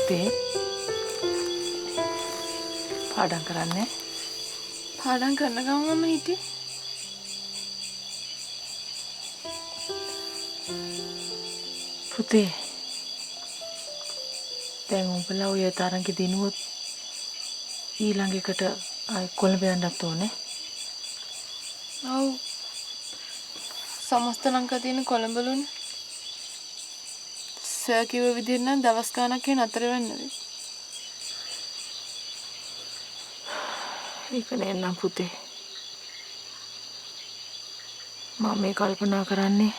පුතේ පාඩම් කරන්නේ පාඩම් කරන ගමන්ම හිටියේ පුතේ දැන් උඹලා ඔය තරංගෙ දිනුවොත් ඊළඟ එකට ආයි කොළඹ යන්නත් ඕනේ. ඔව් සමස්ත ලංකාවේ තියෙන කොළඹලුනේ සර් කිව්ව විදිහට නම් දවස් ගාණක් නතර වෙන්න වෙයි. ඒක නේනම් පුතේ මම මේ කල්පනා කරන්නේ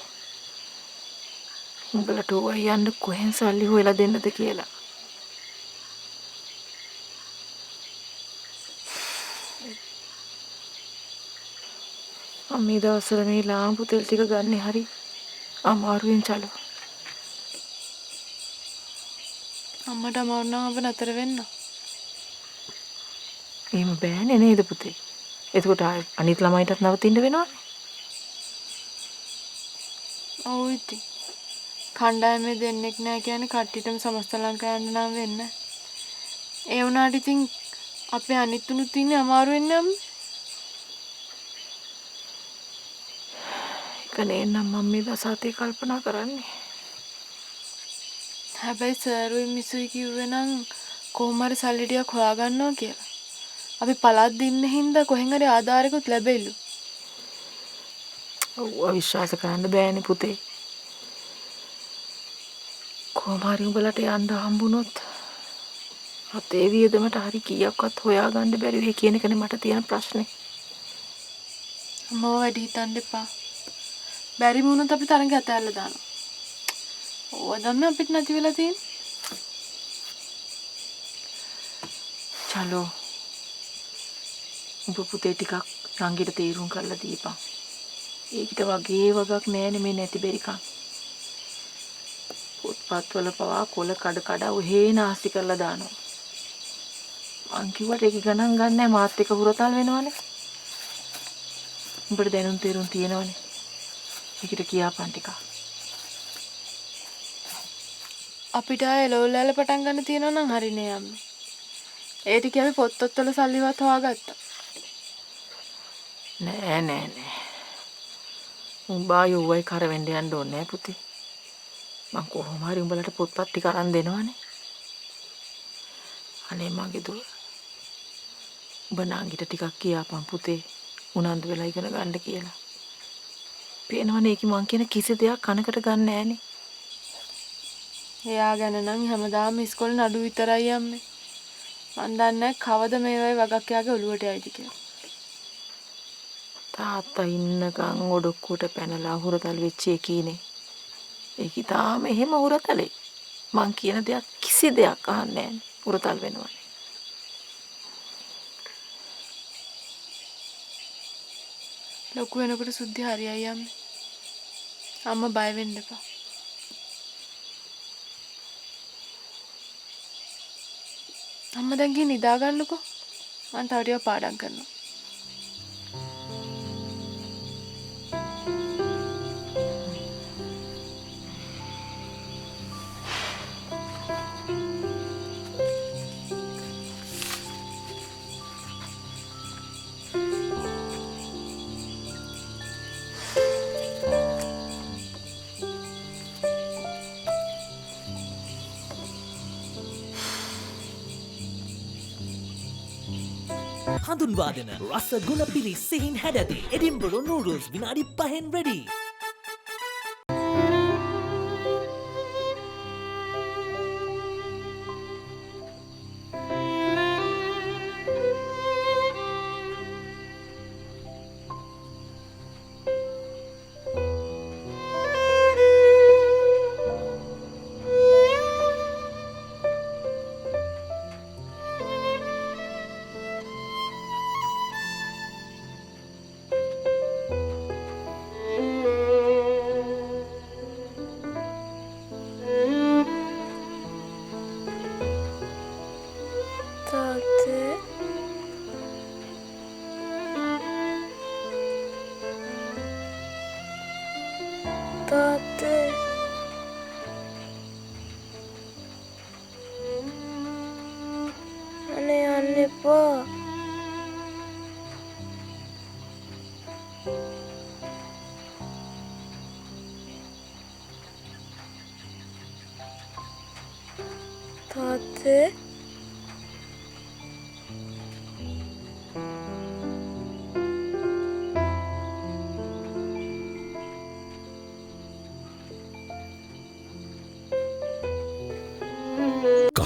උඹලට ඔය යන්න කොහෙන් සල්ලි හොයලා දෙන්නද කියලා. මම මේ දවස්වල මේ ලාම්පු තෙල් ටික ගන්න හරි අමාරුවෙන් චලෝ. අම්මට අමාරු නම් අප නතර වෙන්න. එහෙම බෑනේ නේද පුතේ? එතකොට අනිත් ළමයිටත් නවතින්න වෙනවනේ. ඔව් ඉතින් කණ්ඩායමේ දෙන්නෙක් නෑ කියන්නේ කට්ටියටම සමස්ත ලංකාව යන්න නම් වෙන්න. ඒ වුණාට ඉතින් අපේ අනිත් උනුත් ඉන්නේ අමාරු වෙන්නේ අම්මේ. ඒක නේනම් මම මේ දසාතේ කල්පනා කරන්නේ. හැබැයි සර්ුයි මිසුයි කිව්වේ නම් කොහොම හරි සල්ලි ටිකක් හොයාගන්නවා කියලා. අපි පළාත් දින්න හින්දා කොහෙන් හරි ආධාරයකුත් ලැබෙයිලු. ඔව් විශ්වාස කරන්න බෑනේ පුතේ. කොහොම හරි උඹලට යන්න හම්බුනොත් අපේ වියදමට හරි කීයක්වත් හොයාගන්න බැරි වෙයි කියන එකනේ මට තියෙන ප්‍රශ්නේ. අම්මව වැඩි හිතන්න එපා. බැරි වුණොත් අපි තරඟ ඇතැල්ල දානවා. ඕවා තමයි අපිට නැති වෙලා තියෙන්නේ. චලෝ උඹ පුතේ ටිකක් රංගිට තීරුම් කරලා දීපන්. ඒකිට වගේ වගක් නෑනේ මේ නැති බැරිකම්. පොත්පත්වල පවා කොල කඩ කඩ ඔහේ නාස්ති කරලා දානවා. මං කිව්වට ඒක ගණන් ගන්නෑ මාත් එක හුරතල් වෙනවනේ. උඹට දැනුම් තීරුම් තියෙනවනේ. ඒකිට කියාපන් ටිකක්. අපිට ආයේ ලෝල්ලාල පටන් ගන්න තියෙනවා නම් හරිනේ අම්මේ. ඒ ටික අපි පොත්වල සල්ලිවත් හොයාගත්තා. නෑ. උඹ ආයෙ කර වෙන්න යන්න ඕනේ නෑ පුතේ. මං කොහොම හරි උඹලට පොත්පත් ටික අරන් දෙනවනේ. අනේ මගේ දුව. උඹ නාංගිට ටිකක් කියාපන් පුතේ. උනන්දු වෙලා ඉගෙන ගන්න කියලා. පේනවනේ ඒකි මං කියන කිසි දෙයක් කනකට ගන්න නෑනේ. එයා ගැන නම් හැමදාම ඉස්කෝලේ නඩු විතරයි අම්මේ. මන් දන්නේ කවද මේ වගේ වගක් යාගේ ඔලුවට යයිද කියලා. තාත්තා ඉන්නකන් ඔඩොක්කුවට පැනලා හුරතල් වෙච්ච එකීනේ. ඒකි තාම එහෙම හුරතලේ. මං කියන දෙයක් කිසි දෙයක් අහන්නේ නෑනේ. හුරතල් වෙනවා. ලොකු වෙනකොට සුද්ධි හරියයි අම්මේ. අම්මා බය වෙන්න එපා. අම්මා දැන් ගිහින් නිදා ගන්නකෝ. මං තව ටිකක් පාඩම් කරනවා. හඳුන්වා දෙන රස ගුණ පිරි සිහින් හැඩැති එඩින්බරෝ නූඩල්ස් විනාඩි 5න් රෙඩි. තාත්තේ තාත්තේ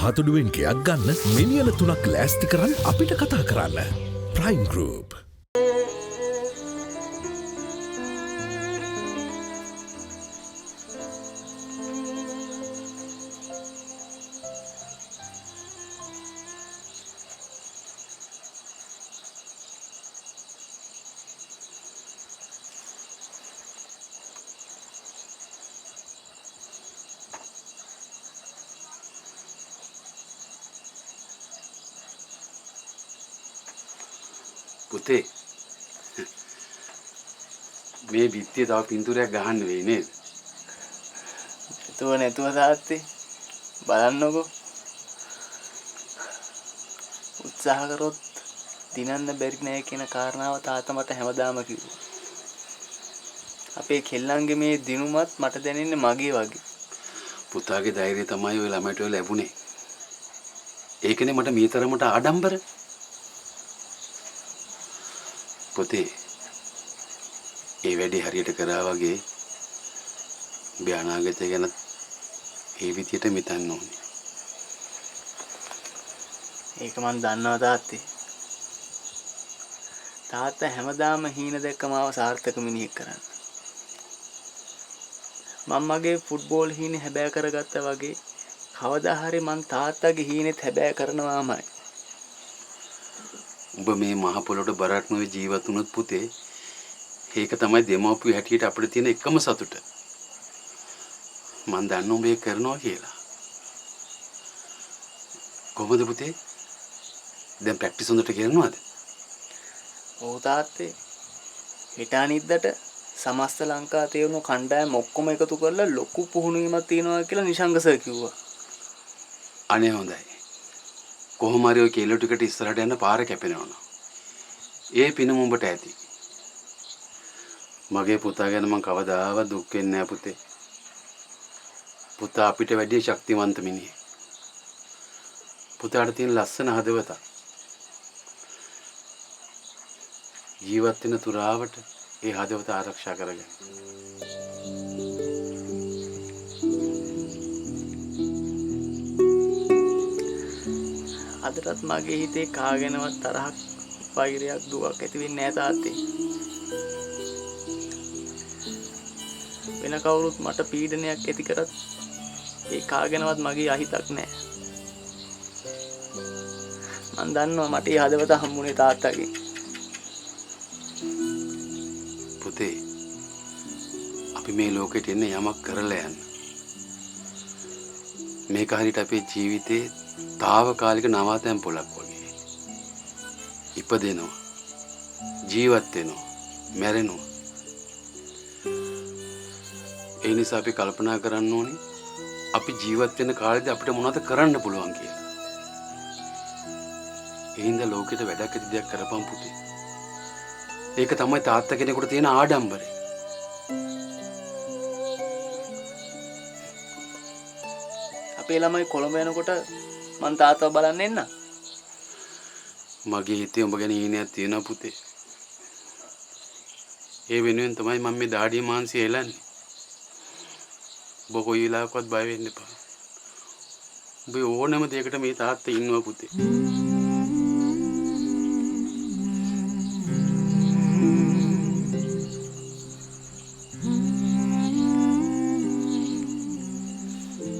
කහතුඩුවෙන් ගෙයක් ගන්න මිනිියන 3ක් ලෑස්ති කරන්න අපිට කතා කරන්න. Prime group. පුතේ මේ බිත්තිය තව පින්තූරයක් ගහන්න වෙයි නේද? නැතුව තාත්තේ බලන්නකෝ උත්සාහ කරොත් දිනන්න බැරි නෑ කියන කාරණාව තාත්තා මට හැමදාම කිව්වා. අපේ කෙල්ලන්ගේ මේ දිනුමත් මට දැනෙන්නේ මගේ වගේ. පුතාගේ ධෛර්යය තමයි ඔය ළමයට ඔය ලැබුණේ. ඒකනේ මට මේ තරමට ආඩම්බර. පුතේ ඒ වැඩේ හරියට කරා වගේ ඔබේ අනාගතය ගැන ඒ විදියට මිතන්න ඕනේ. ඒක මන් දන්නවා තාත්තේ. තාත්තා හැමදාම හීන දැක්කම ආව සාර්ථක මිනිහෙක් කරන්න. මම මගේ ෆුට්බෝල් හීනේ හැබෑ කරගත්තා වගේ කවදා හරි මං තාත්තගේ හීනෙත් හැබෑ කරනවාමයි. ඔබ මේ මහ පොළොට බරක් නොවේ ජීවත් වුණොත් පුතේ ඒක තමයි දෙමව්පිය හැටියට අපිට තියෙන එකම සතුට. මම දන්නවා ඔබ ඒක කරනවා කියලා. කොහොමද පුතේ? දැන් ප්‍රැක්ටිස් හොඳට කරනවද? ඔව් තාත්තේ. හෙට අනිද්දාට සමස්ත ලංකා තේරුණු කණ්ඩායම ඔක්කොම එකතු කරලා ලොකු පුහුණුවීමක් තියෙනවා කියලා නිශංග සර් කිව්වා. අනේ හොඳයි. කොහොම හරි ඔය කෙල්ල ටිකට ඉස්සරහට යන්න පාර කැපෙනවා. ඒ පිනම උඹට ඇති. මගේ පුතා ගැන මං කවදාවත් දුක් වෙන්නේ නැහැ පුතේ. පුතා අපිට වැඩිය ශක්තිමන්ත මිනිහෙක්. පුතාට තියෙන ලස්සන හදවතක්. ජීවත් වෙන තුරාවට ඒ හදවත ආරක්ෂා කරගන්න. අදටත් මගේ හිතේ කාගෙනවත් තරහක් වෛරයක් දුවක් ඇති වෙන්නේ නැහැ තාත්තේ. වෙන කවුරුත් මට පීඩනයක් ඇති කරත් ඒ කාගෙනවත් මගේ අහිතක් නැහැ. මං දන්නවා මට ඒ හදවත හම්බුනේ තාත්තගෙන්. පුතේ අපි මේ ලෝකෙට එන්නේ යමක් කරලා යන්න. මේක හරියට අපේ ජීවිතේ తాවකාලික නවාතැන් පොලක් වගේ. ඉපදෙනවා, ජීවත් වෙනවා, මැරෙනවා. ඒ නිසා අපි කල්පනා කරන්න ඕනේ අපි ජීවත් වෙන කාලෙදී අපිට මොනවද කරන්න පුළුවන් කියලා. ඒ හින්දා ලෝකෙට වැඩක් ඇති දෙයක් කරපම් පුතේ. ඒක තමයි තාත්තා කෙනෙකුට තියෙන ආඩම්බරය. අපේ ළමයි කොළඹ යනකොට මං තාත්තව බලන්න එන්න. මගේ හිතේ උඹ ගැන ඊනයක් තියෙනවා පුතේ. ඒ වෙනුවෙන් තමයි මම මේ දාඩිය මාංශය එලන්නේ. ඔබ කොයි වෙලාවකවත් බය වෙන්න එපා. ඔබ ඕනෑම දෙයකට මේ තාත්තා ඉන්නවා පුතේ.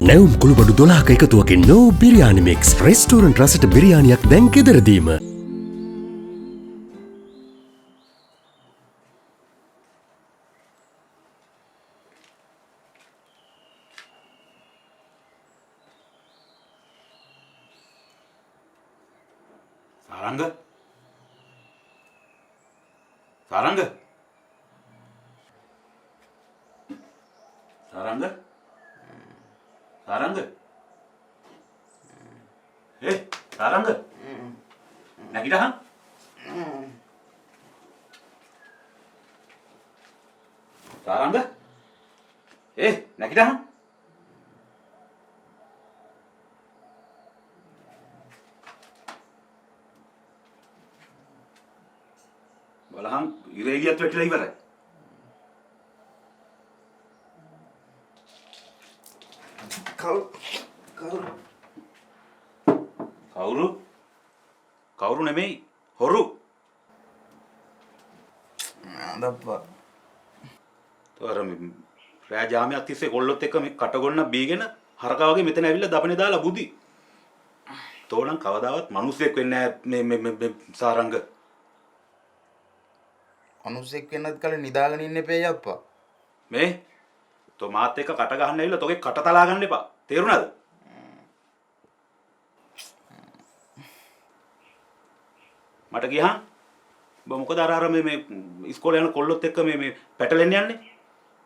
නැවුම් කුළුබඩු 12ක එකතුවකින් නෝ බිරියානි මික්ස් රෙස්ටෝරන්ට් රසට බිරියානියක් දැන් ගෙදරදීම. සාරංග සාරංග සාරංග සාරංග සාරංග නැගිටහන් සාරංග නැගිටහන් බලහන් ඉරේලියත් වැටිලා ඉවරයි. කවුරු නෙමෙයි හොරු. අදප්පා. තොර රෑ ජාමයක් තිස්සේ කොල්ලොත් එක්ක මේ කටගොන්න බීගෙන හරකා වගේ මෙතන ඇවිල්ලා දපනේ දාලා බුදි. තෝනම් කවදාවත් මිනිස්සෙක් වෙන්නේ නැහැ මේ සාරංග. මිනිස්සෙක් වෙන්නත් කලින් නිදාගෙන ඉන්න එපේ අප්පා. මේ තෝ මාත් එක්ක කට ගහන්න ඇවිල්ලා තෝගේ කට තලා ගන්න එපා. තේරුණාද? මට ගියහන් ඔබ මොකද අර මේ ඉස්කෝලේ යන කොල්ලොත් එක්ක මේ පැටලෙන්න යන්නේ?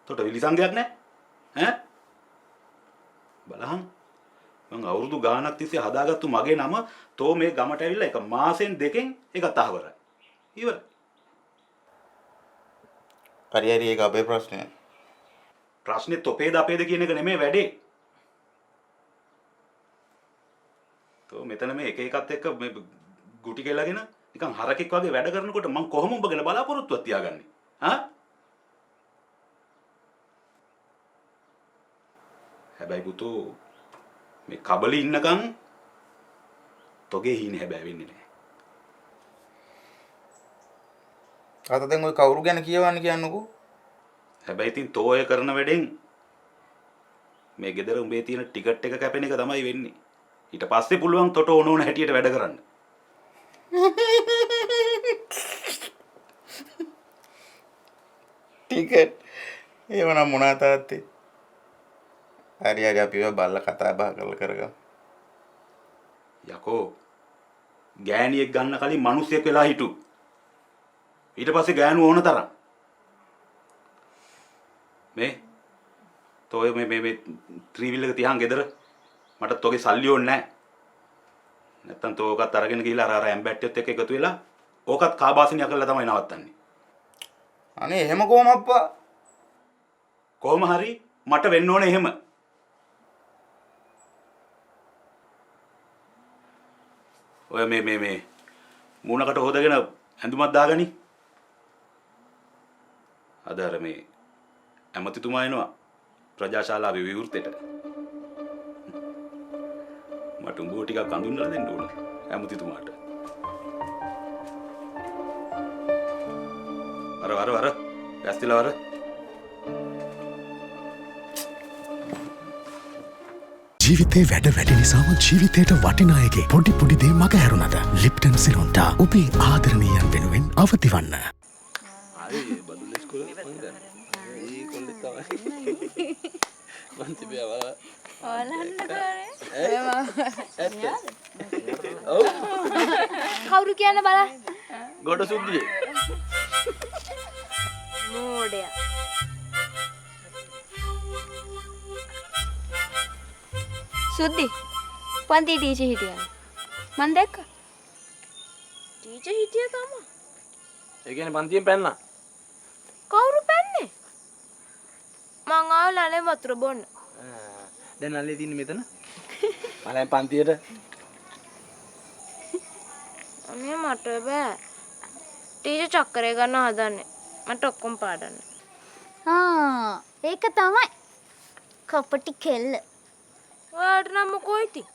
තොට විලිසංගයක් නැහැ. ඈ? බලහන් මං අවුරුදු ගාණක් තිස්සේ හදාගත්තු මගේ නම තෝ මේ ගමට ඇවිල්ලා එක මාසෙන් දෙකෙන් එක තහවරයි. ඉවරයි. හරි හරි ඒක අපේ ප්‍රශ්නය. ප්‍රශ්නේ තොපේද අපේද කියන එක නෙමෙයි වැඩේ. තෝ මෙතන මේ එක එකත් එක්ක මේ ගුටි කෙලගෙන නිකන් හරකෙක් වගේ වැඩ කරනකොට මං කොහොම උඹ ගැන බලාපොරොත්තුවක් තියාගන්නේ? හා? හැබැයි පුතෝ මේ කබලි ඉන්නකම් තොගේ හීනේ හැබැයි වෙන්නේ නැහැ. තාත්තා දැන් ඔය කවුරු ගැන කියවන්න කියන්නකෝ. හැබැයි ඉතින් තෝ ඔය කරන වැඩෙන් මේ ගෙදර උඹේ තියෙන ටිකට් එක කැපෙන එක තමයි වෙන්නේ. ඊට පස්සේ පුළුවන් තොට ඕන හැටියට වැඩ කරන්න. ටිකට් ඒවනම් මොනා තාත්තේ. හරි හරි අපි ඒවා බල්ලා කතා බහ කරලා කරගමු. යකෝ ගෑණියෙක් ගන්න කලින් මිනිස්සෙක් වෙලා හිටු. ඊට පස්සේ ගෑනු ඕන තරම්. මේ තෝය මේ ත්‍රිවිල් එක තියහන් ගෙදර මට තෝගේ සල්ලි ඕනේ නැහැ. නැත්තම් තෝකත් අරගෙන ගිහලා අර ඇම්බැට්ටියත් එක්ක එකතු වෙලා ඕකත් කාබාසිනිය කරලා තමයි නවත්තන්නේ. අනේ එහෙම කොහොම අප්පා? කොහොම හරි මට වෙන්න ඕනේ එහෙම. ඔය මේ මූණකට හොදගෙන ඇඳුමක් දාගනි. අද අර මේ ඇමතිතුමා එනවා ප්‍රජාශාලාවේ විවෘතෙට. මට උඹව ටිකක් අඳුන්වලා දෙන්න ඕන ඇමතිතුමාට. වර පැස්තිලා වර. ජීවිතේ වැඩ වැඩි නිසාම ජීවිතයට වටිනායගේ පොඩි පොඩි දේ මග හැරුණද ලිප්ටන් සිලොන්ටා ඔබේ ආදරණීයන් වෙනුවෙන් අවතිවන්න. කවුරු කියන්න බලන්න. ගොඩ සුද්දියේ. මෝඩයා. සුද්දි පන්ති ටීචර් හිටියා. මං දැක්කා. ටීචර් හිටියා තමයි. ඒ කියන්නේ පන්තියෙන් පැන්නා. කවුරු පැන්නේ? මං ආවලානේ වතුර බොන්න. දැන් නල්ලේ තින්නේ මෙතන. මලෙන් පන්තියට. අනේ මට බෑ. ටීචර් චක්කරේ ගන්න හදන්නේ. මට ඔක්කොම පාඩන්න. ඒක තමයි කපටි කෙල්ල. ඔයාට නම් මොකෝ ඉතින්?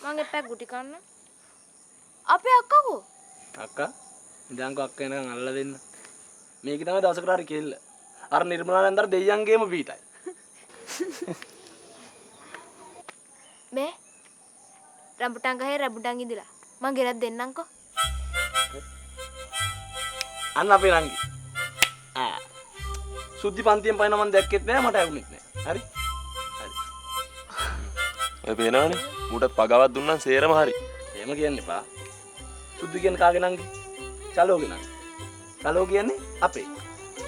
මං එපා ගුටි කන්න. අපේ අක්කකෝ? අක්කා ඉඳන්කෝ අක්කා එනකන් අල්ලලා දෙන්න. මේක තමයි දවසකට හරි කෙල්ල. අර නිර්මලානන්දර දෙයියන්ගේම පීටයි. මේ රඹුටන් ගහේ රඹුටන් ඉඳලා මං ගෙනත් දෙන්නම්කෝ. අන්න අපේ රංගි. සුද්ධි පන්තියෙන් පයින් මම දැක්කෙත් නෑ මට ඇහුනෙත් නෑ. හරි? හරි. ඔය පේනවනේ මුටත් පගාවක් දුන්නම් සේරම හරි. එහෙම කියන්න එපා. සුද්ධි කියන්නේ කාගේ නංගි? චලෝගේ නංගි. චලෝ කියන්නේ අපේ.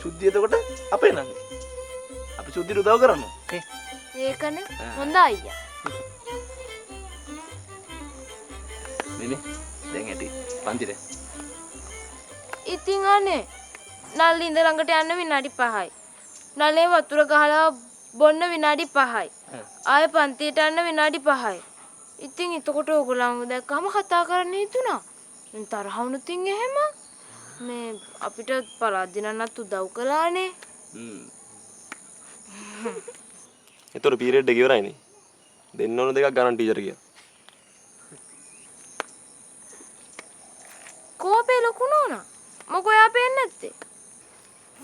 සුද්ධි එතකොට අපේ නංගි. අපි සුද්ධිට උදව් කරනවා. ඒකනේ හොඳ අයියා. මෙනේ දැන් ඇටි පන්තිරේ. ඉතින් අනේ නල්ලි ඉඳ ළඟට යන්න විනාඩි 5යි. නලේ වතුර ගහලා බොන්න විනාඩි 5යි. ආයෙ පන්තියට යන්න විනාඩි 5යි. ඉතින් එතකොට ඕගොල්ලෝ දැක්කම කතා කරන්න හිතුණා. මං තරහ වුණොත් එහෙම මේ අපිට පළාත් දිනන්නත් උදව් කළානේ. එතකොට පීරියඩ් එක ඉවරයිනේ. දෙන්න ඕන දෙකක් ගණන් ටීචර් කියලා. කෝපේ ලොකු නෝනා. මොකෝ එයා පේන්නේ නැත්තේ?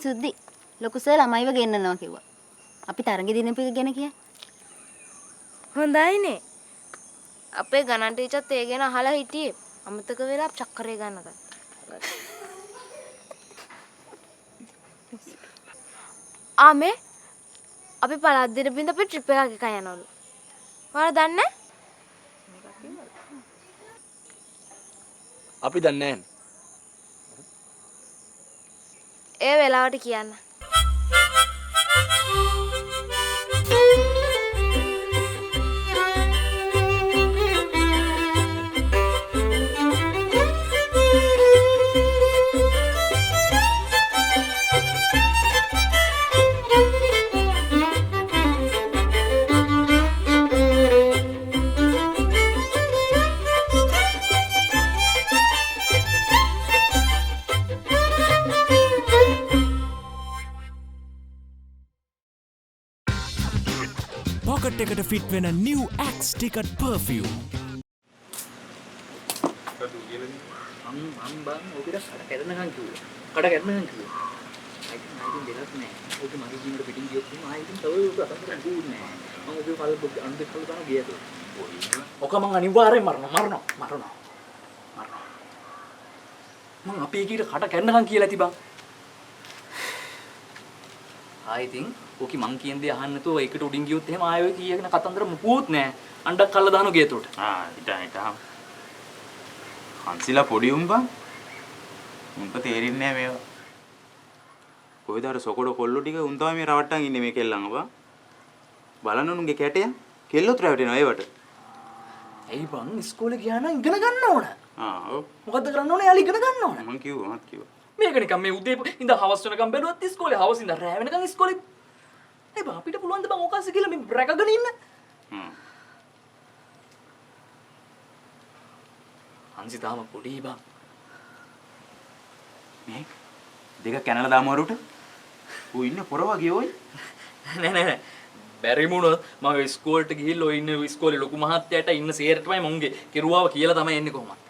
සුද්දි ලොකු සර් ළමයිව ගෙන්නනවා කිව්වා. අපි තරඟ දිනපු එක ගැන කිය. හොඳයිනේ. අපේ ගණන් ටීචර්ත් ඒ ගැන අහලා හිටියේ. අමතක වෙලා චක්කරේ ගන්නකම්. ආමේ අපි පළාත් දින බින්ද අපි ට්‍රිප් එකක් යනවලු. ඔයාලා දන්නේ? අපි දන්නේ නැහැ. ඒ වෙලාවට කියන්න. පොකට් එකට ෆිට් වෙන new Axe Ticket perfume. මම බං ඔකට කඩ කැඩෙනකන් කිව්වා. කඩ කැඩෙනකන් කිව්වා. ආයිත් දෙලක් නෑ. ඔක මගේ ජීවිතේ පිටින් ගියොත් මම ආයිත් තව අතකට දුන්නේ නෑ. මම ඔබේ පළ අන්තිම පළ දාන ගියද. ඔක මං අනිවාර්යෙන් මරනවා. මං අපේ කීට කඩ කැඩෙනකන් කියලා ඇති බං. ආයිතින් ඕකි මං කියන දේ අහන්න නැතුව ඒකට උඩින් ගියොත් එහෙම ආයෙ කීයගෙන කතන්දර මුකුත් නෑ. අණ්ඩක් කල්ලා දානවා ගේතොට. හිටා. හන්සිලා පොඩි උඹන්. උඹ තේරෙන්නේ නැහැ මේවා. කොහෙද අර සොකොඩ කොල්ලෝ ටික උන් තමයි මේ රවට්ටන් ඉන්නේ මේ කෙල්ලන් ඔබ. බලන්න උන්ගේ කැටය කෙල්ලොත් රැවටෙනවා ඒවට. ඇයි බං ඉස්කෝලේ ගියා නම් ඉගෙන ගන්න ඕන. ඔව්. මොකද්ද කරන්න ඕනේ? යාළුවා ඉගෙන ගන්න ඕන. මං කිව්වා. මේක නිකන් මේ උදේ ඉඳන් හවස් වෙනකම් බැලුවත් ඉස්කෝලේ හවස් ඉඳන් රෑ වෙනකම් ඉස්කෝලේ. ඒ බං අපිට පුළුවන් ද බං ඔකාසේ කියලා මේ රැකගෙන ඉන්න? හංසි තාම පොඩි බං. මේ දෙක කැනලා දාමු වරුට. ඌ ඉන්නේ පොර වගේ ඔයි. නෑ. බැරි වුණොත් මම ඉස්කෝලේට ගිහිල්ලා ඔය ඉන්නේ ඉස්කෝලේ ලොකු මහත්තයාට ඉන්න සේරටමයි මංගේ කෙරුවාව කියලා තමයි එන්නේ කොහොමද?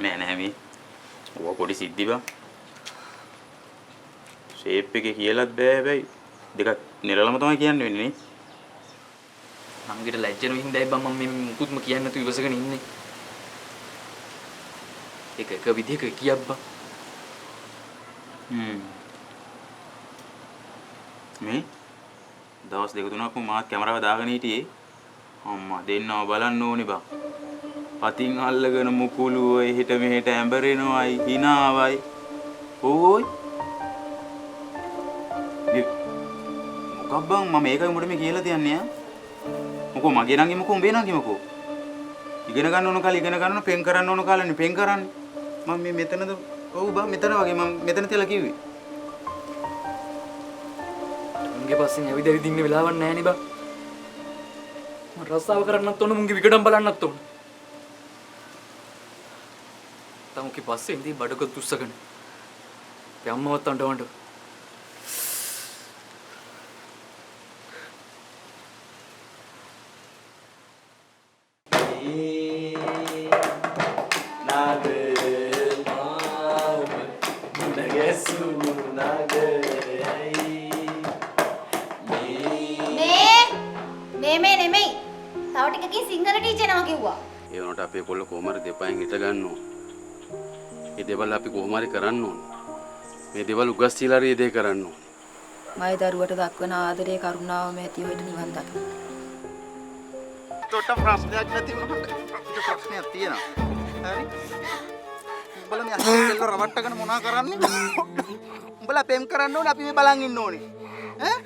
නෑ මේ. ඔය පොඩි සිද්ධි බං. ෂේප් එකේ කියලාත් බෑ හැබැයි දෙකක් නිරලම තමයි කියන්න වෙන්නේ නේ. මංගිට ලැජ්ජ නො හින්දායි බං මම මේ මුකුත්ම කියන්නේ නැතුව ඉවසගෙන ඉන්නේ. එක විදිහක කියප්පා. මේ දවස් දෙක තුනක් මාත් කැමරාව දාගෙන හිටියේ. අම්මා දෙන්නව බලන්න ඕනේ බං. අතින් අල්ලගෙන මුකුලුව එහෙට මෙහෙට ඇඹරෙනවයි hinaවයි. ඕයි. මොකක් බං මම ඒකයි උඹට මේ කියලා තියන්නේ ආ. මොකෝ මගේ නම් මොකෝ උඹේ නම් මොකෝ. ඉගෙන ගන්න ඕන කාලේ ඉගෙන ගන්න ඕන පෙන් කරන්න ඕන කාලේ පෙන් කරන්නේ. මම මේ මෙතනද ඔව් බං මෙතන වගේ මම මෙතන තියලා කිව්වේ. මුංගේ පස්සෙන් ඇවිදවි දින්න වෙලාවක් නැහැ නේ බං. මම රස්සාව කරන්නත් ඕන මුංගේ විකඩම් බලන්නත් ඕන. තමුකේ පස්සේ ඉඳි බඩක තුස්සගෙන. යම්මවත් අඬවඬ. මේ නෙමෙයි. තව ටිකකින් සිංහල ටීචර් නම කිව්වා. ඒ වුණාට අපේ කොල්ල කොහොම හරි දෙපයින් හිට ගන්න ඕන. ඒ දේවල් අපි කොහොම හරි කරන්න ඕන. මේ දේවල් උගස් තියලා හරි දේ කරන්න ඕන. මයි දරුවට දක්වන ආදරයේ කරුණාව මෙති හොයිට නිවන් දකින්න. තොට ප්‍රශ්නයක් නැති මොකක්ද ප්‍රශ්නයක් තියෙනවා. හරි. උඹලා මේ අහසෙල්ල රවට්ටගෙන මොනා කරන්නේ? උඹලා පෙම් කරන්න ඕනේ අපි මේ බලන් ඉන්න ඕනේ. ඈ?